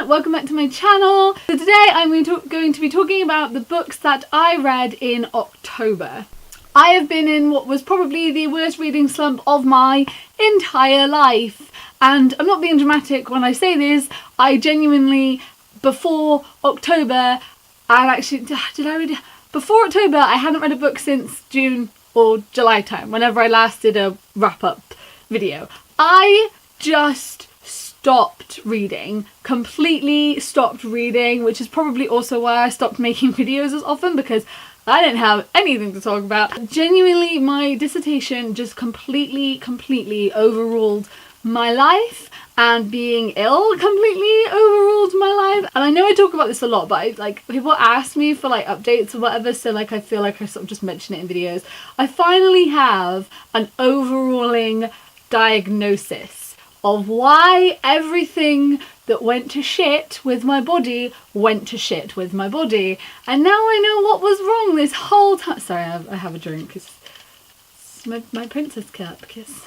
welcome back to my channel. So today I'm going to be talking about the books that I read in October. I have been in what was probably the worst reading slump of my entire life, and I'm not being dramatic when I say this. I genuinely, before October, before October I hadn't read a book since June or July time, whenever I last did a wrap-up video. I just stopped reading, completely stopped reading, which is probably also why I stopped making videos as often, because I didn't have anything to talk about. Genuinely, my dissertation just completely overruled my life, and being ill completely overruled my life. And I know I talk about this a lot, but people ask me for updates or whatever, so I feel like I sort of just mention it in videos. I finally have an overruling diagnosis of why everything that went to shit with my body went to shit with my body. And now I know what was wrong this whole time. Sorry, I have a drink. It's my princess cup because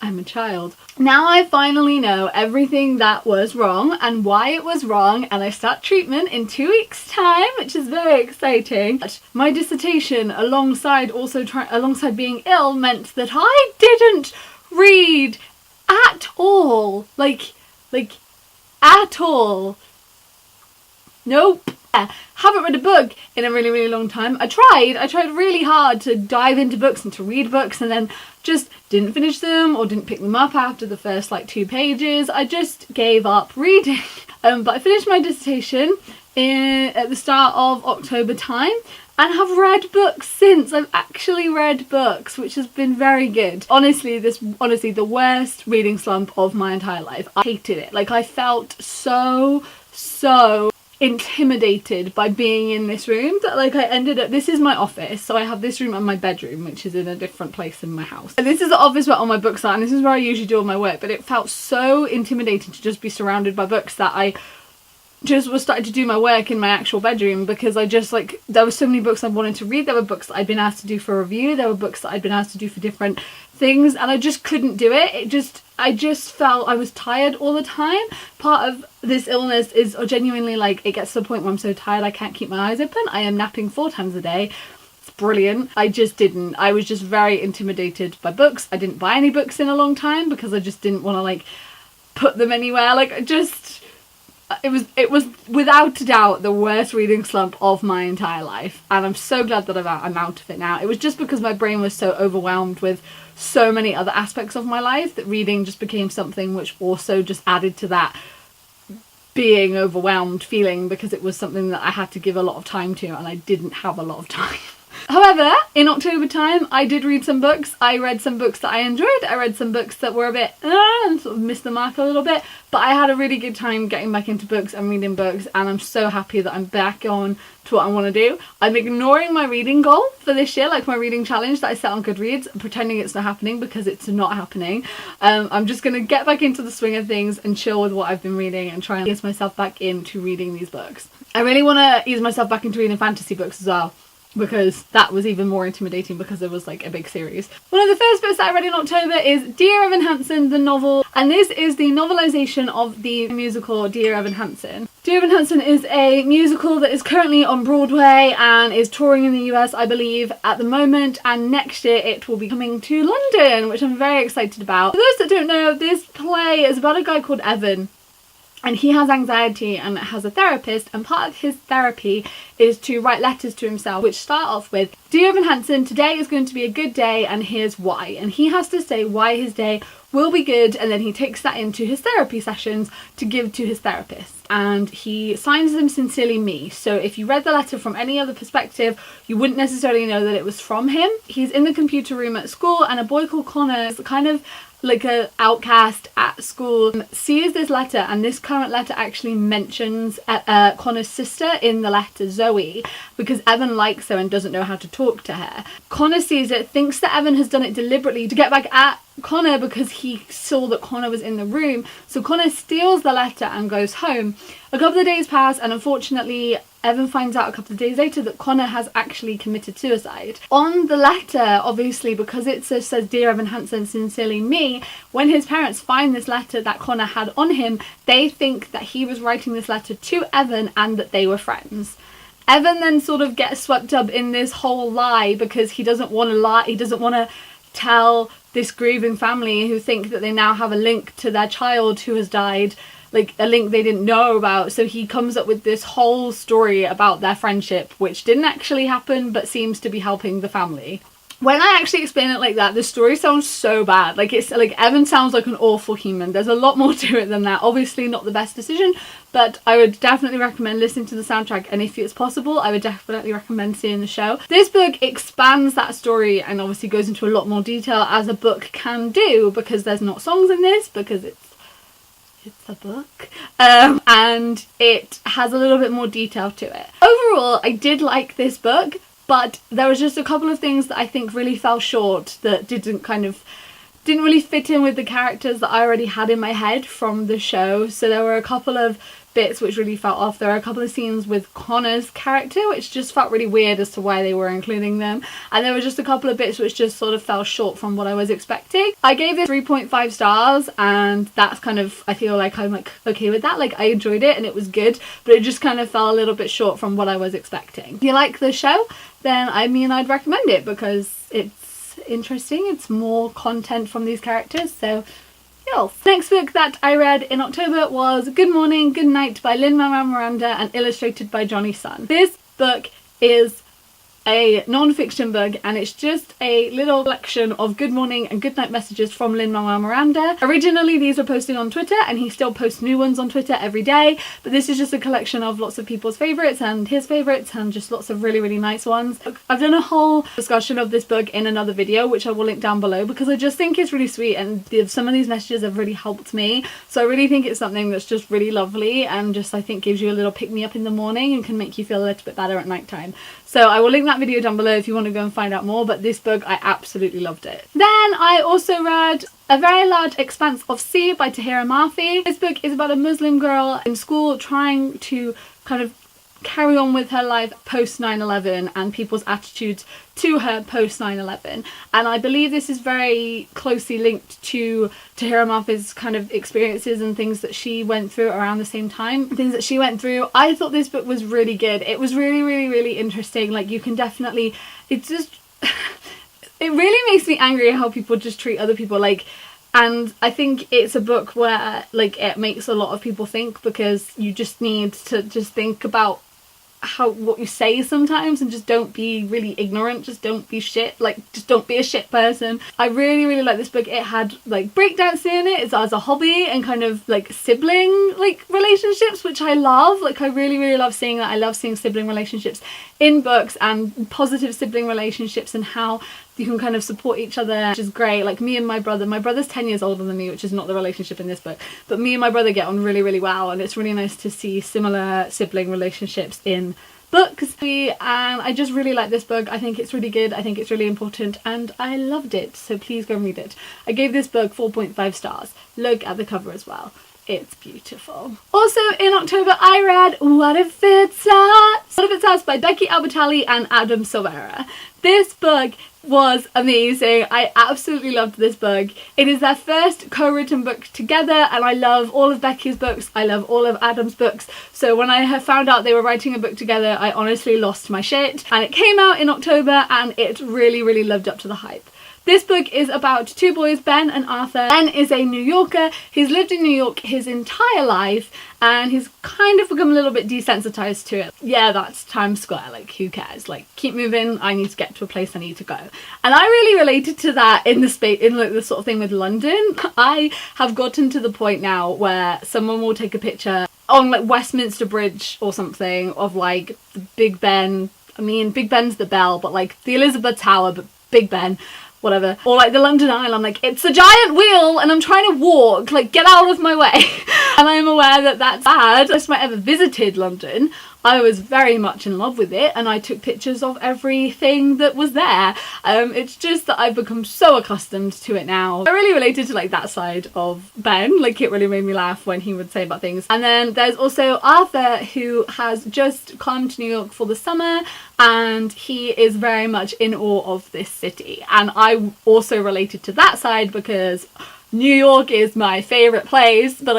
I'm a child. Now I finally know everything that was wrong and why it was wrong, and I start treatment in 2 weeks' time, which is very exciting. But my dissertation, alongside being ill, meant that I didn't read at all. At all. Nope. Haven't read a book in a really long time. I tried really hard to dive into books and to read books, and then just didn't finish them or didn't pick them up after the first 2 pages. I just gave up reading. But I finished my dissertation at the start of October time, and have read books since. I've actually read books, which has been very good. Honestly, the worst reading slump of my entire life. I hated it. I felt so intimidated by being in this room that I ended up, this is my office, so I have this room and my bedroom, which is in a different place in my house. And this is the office where all my books are, and this is where I usually do all my work, but it felt so intimidating to just be surrounded by books that I just was starting to do my work in my actual bedroom, because I just there were so many books I wanted to read. There were books that I'd been asked to do for review, there were books that I'd been asked to do for different things, and I just couldn't do it. I just felt I was tired all the time. Part of this illness is genuinely it gets to the point where I'm so tired I can't keep my eyes open. I am napping 4 times a day. It's brilliant. I was just very intimidated by books. I didn't buy any books in a long time because I just didn't want to put them anywhere. It was without a doubt the worst reading slump of my entire life, and I'm so glad that I'm out of it now. It was just because my brain was so overwhelmed with so many other aspects of my life that reading just became something which also just added to that being overwhelmed feeling, because it was something that I had to give a lot of time to, and I didn't have a lot of time. However, in October time, I did read some books. I read some books that I enjoyed. I read some books that were a bit, and sort of missed the mark a little bit. But I had a really good time getting back into books and reading books, and I'm so happy that I'm back on to what I want to do. I'm ignoring my reading goal for this year, my reading challenge that I set on Goodreads, pretending it's not happening, because it's not happening. I'm just going to get back into the swing of things and chill with what I've been reading and try and ease myself back into reading these books. I really want to ease myself back into reading fantasy books as well, because that was even more intimidating because there was a big series. One of the first books that I read in October is Dear Evan Hansen, the novel, and this is the novelisation of the musical Dear Evan Hansen. Dear Evan Hansen is a musical that is currently on Broadway and is touring in the US, I believe, at the moment, and next year it will be coming to London, which I'm very excited about. For those that don't know, this play is about a guy called Evan, and he has anxiety and has a therapist, and part of his therapy is to write letters to himself, which start off with, Dear Evan Hansen, today is going to be a good day and here's why. And he has to say why his day will be good, and then he takes that into his therapy sessions to give to his therapist. And he signs them Sincerely Me. So if you read the letter from any other perspective, you wouldn't necessarily know that it was from him. He's in the computer room at school, and a boy called Connor is kind of an outcast at school, sees this letter, and this current letter actually mentions Connor's sister in the letter, Zoe, because Evan likes her and doesn't know how to talk to her. Connor sees it, thinks that Evan has done it deliberately to get back at Connor because he saw that Connor was in the room. So Connor steals the letter and goes home. A couple of days pass, and unfortunately Evan finds out a couple of days later that Connor has actually committed suicide. On the letter, obviously, because it says Dear Evan Hansen, sincerely me, when his parents find this letter that Connor had on him, they think that he was writing this letter to Evan and that they were friends. Evan then sort of gets swept up in this whole lie because he doesn't want to lie, he doesn't want to tell this grieving family who think that they now have a link to their child who has died, like a link they didn't know about. So he comes up with this whole story about their friendship, which didn't actually happen but seems to be helping the family. When I actually explain it like that, the story sounds so bad. Like, it's like Evan sounds like an awful human. There's a lot more to it than that. Obviously not the best decision, but I would definitely recommend listening to the soundtrack, and if it's possible, I would definitely recommend seeing the show. This book expands that story and obviously goes into a lot more detail, as a book can do, because there's not songs in this, because it's a book, and it has a little bit more detail to it. Overall, I did like this book, but there was just a couple of things that I think really fell short, that didn't really fit in with the characters that I already had in my head from the show. So there were a couple of bits which really felt off. There were a couple of scenes with Connor's character which just felt really weird as to why they were including them, and there were just a couple of bits which just sort of fell short from what I was expecting. I gave it 3.5 stars, and that's kind of, I feel like I'm like okay with that. Like, I enjoyed it and it was good, but it just kind of fell a little bit short from what I was expecting. If you like the show, then I mean, I'd recommend it because it's interesting, it's more content from these characters, so yeah. Next book that I read in October was Good Morning, Good Night by Lin-Manuel Miranda and illustrated by Johnny Sun. This book is a non-fiction book, and it's just a little collection of good morning and good night messages from Lin-Manuel Miranda. Originally these were posted on Twitter, and he still posts new ones on Twitter every day, but this is just a collection of lots of people's favourites and his favourites, and just lots of really, really nice ones. I've done a whole discussion of this book in another video, which I will link down below, because I just think it's really sweet, and some of these messages have really helped me. So I really think it's something that's just really lovely, and just I think gives you a little pick-me-up in the morning and can make you feel a little bit better at night time. So I will link that video down below if you want to go and find out more, but this book, I absolutely loved it. Then I also read A Very Large Expanse of Sea by Tahira Mafi. This book is about a Muslim girl in school trying to kind of carry on with her life post 9/11 and people's attitudes to her post 9/11, and I believe this is very closely linked to Tahira Mafi's kind of experiences and things that she went through around the same time, things that she went through. I thought this book was really good. It was really, really, really interesting. Like, you can definitely, it's just it really makes me angry how people just treat other people, like, and I think it's a book where, like, it makes a lot of people think, because you just need to just think about what you say sometimes, and just don't be really ignorant, just don't be shit, like, just don't be a shit person. I really, really like this book. It had like breakdancing in it as a hobby, and kind of like sibling like relationships, which I love. Like, I really, really love seeing that. I love seeing sibling relationships in books, and positive sibling relationships, and how you can kind of support each other, which is great. Like, me and my brother's 10 years older than me, which is not the relationship in this book, but me and my brother get on really, really well, and it's really nice to see similar sibling relationships in books. And I just really like this book. I think it's really good, I think it's really important, and I loved it, so please go and read it. I gave this book 4.5 stars. Look at the cover as well. It's beautiful. Also in October I read What If It's Us? What If It's Us by Becky Albertalli and Adam Silvera. This book was amazing. I absolutely loved this book. It is their first co-written book together, and I love all of Becky's books. I love all of Adam's books. So when I found out they were writing a book together, I honestly lost my shit. And it came out in October, and it really, really lived up to the hype. This book is about two boys, Ben and Arthur. Ben is a New Yorker. He's lived in New York his entire life, and he's kind of become a little bit desensitized to it. Yeah, that's Times Square, like, who cares? Like, keep moving, I need to get to a place I need to go. And I really related to that in like the sort of thing with London. I have gotten to the point now where someone will take a picture on like Westminster Bridge or something of like the Big Ben. I mean, Big Ben's the bell, but like the Elizabeth Tower, but Big Ben, whatever, or like the London Eye. I'm like, it's a giant wheel and I'm trying to walk, like, get out of my way. And I'm aware that that's bad. First time I ever visited London, I was very much in love with it, and I took pictures of everything that was there. It's just that I've become so accustomed to it now. I really related to like that side of Ben, like it really made me laugh when he would say about things. And then there's also Arthur, who has just come to New York for the summer, and he is very much in awe of this city. And I also related to that side because New York is my favourite place, but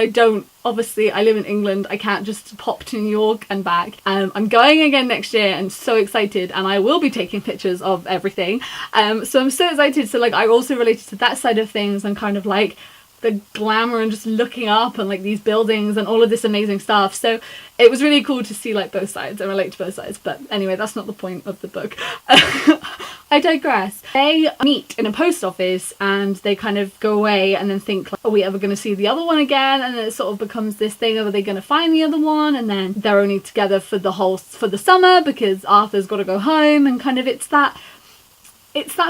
obviously I live in England, I can't just pop to New York and back. I'm going again next year and so excited, and I will be taking pictures of everything. So I'm so excited. So like I also related to that side of things and kind of like the glamour and just looking up and like these buildings and all of this amazing stuff. So it was really cool to see like both sides and relate to both sides. But anyway, that's not the point of the book. I digress. They meet in a post office and they kind of go away and then think like, are we ever going to see the other one again? And then it sort of becomes this thing of, are they going to find the other one? And then they're only together for the summer because Arthur's got to go home, and kind of it's that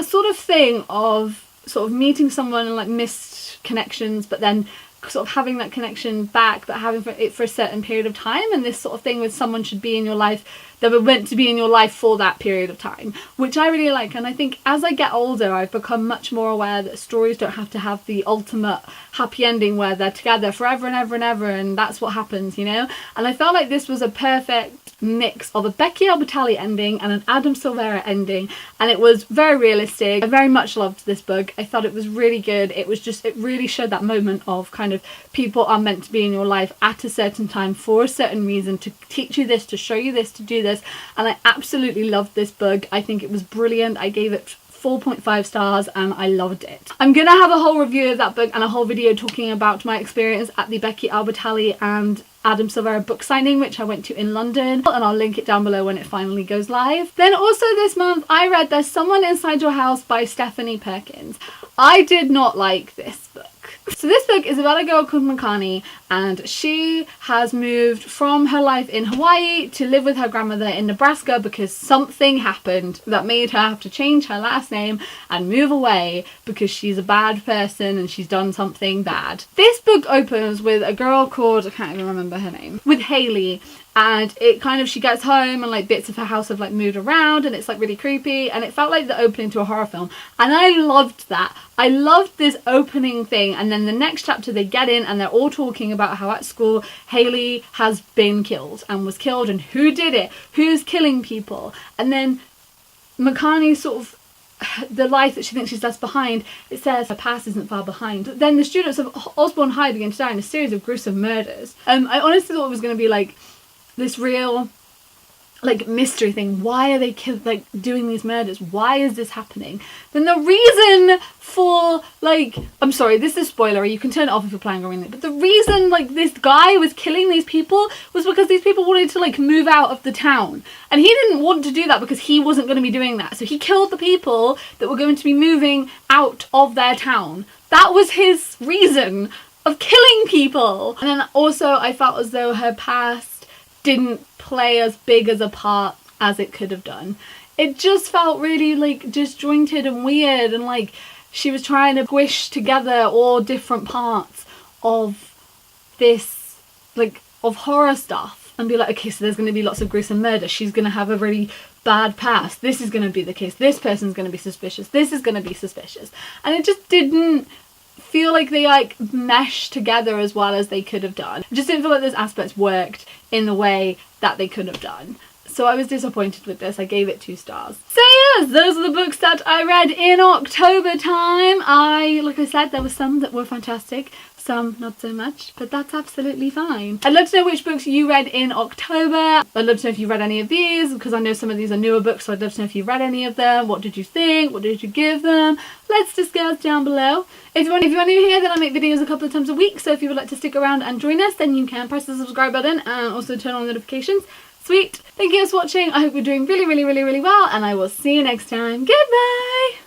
sort of thing of sort of meeting someone and like missed connections, but then sort of having that connection back, but having it for a certain period of time. And this sort of thing with someone should be in your life, they were meant to be in your life for that period of time, which I really like. And I think as I get older, I've become much more aware that stories don't have to have the ultimate happy ending where they're together forever and ever and ever and that's what happens, you know. And I felt like this was a perfect mix of a Becky Albertalli ending and an Adam Silvera ending, and it was very realistic. I very much loved this book. I thought it was really good. It really showed that moment of kind of people are meant to be in your life at a certain time for a certain reason, to teach you this, to show you this, to do this. And I absolutely loved this book. I think it was brilliant. I gave it 4.5 stars and I loved it. I'm gonna have a whole review of that book and a whole video talking about my experience at the Becky Albertalli and Adam Silvera book signing, which I went to in London, and I'll link it down below when it finally goes live. Then also this month I read There's Someone Inside Your House by Stephanie Perkins. I did not like this book. So this book is about a girl called Makani, and she has moved from her life in Hawaii to live with her grandmother in Nebraska because something happened that made her have to change her last name and move away because she's a bad person and she's done something bad. This book opens with a girl called, I can't even remember her name, with Haley. And it kind of, she gets home and like bits of her house have like moved around and it's like really creepy, and it felt like the opening to a horror film, and I loved that. I loved this opening thing. And then the next chapter they get in and they're all talking about how at school Haley has been killed and was killed, and who did it, who's killing people. And then Makani sort of, the life that she thinks she's left behind, it says her past isn't far behind. Then the students of Osborne High begin to die in a series of gruesome murders. I honestly thought it was going to be like this real like mystery thing. Why are they doing these murders? Why is this happening? Then the reason for like, I'm sorry, this is spoilery, you can turn it off if you're planning on reading it, but the reason like this guy was killing these people was because these people wanted to like move out of the town, and he didn't want to do that because he wasn't going to be doing that. So he killed the people that were going to be moving out of their town. That was his reason of killing people. And then also I felt as though her past didn't play as big as a part as it could have done. It just felt really like disjointed and weird, and like she was trying to squish together all different parts of this like of horror stuff and be like, okay, so there's going to be lots of gruesome murder, she's going to have a really bad past, this is going to be the case, this person's going to be suspicious, this is going to be suspicious, and it just didn't feel like they like meshed together as well as they could have done. I just didn't feel like those aspects worked in the way that they could have done. So I was disappointed with this. I gave it 2 stars. So yes, those are the books that I read in October time. Like I said, there were some that were fantastic, some not so much, but that's absolutely fine. I'd love to know which books you read in October. I'd love to know if you read any of these, because I know some of these are newer books, so I'd love to know if you read any of them. What did you think? What did you give them? Let's discuss down below. If you're new here, then I make videos a couple of times a week, so if you would like to stick around and join us, then you can press the subscribe button and also turn on notifications. Sweet. Thank you guys for watching. I hope you're doing really, really, really, really well, and I will see you next time. Goodbye!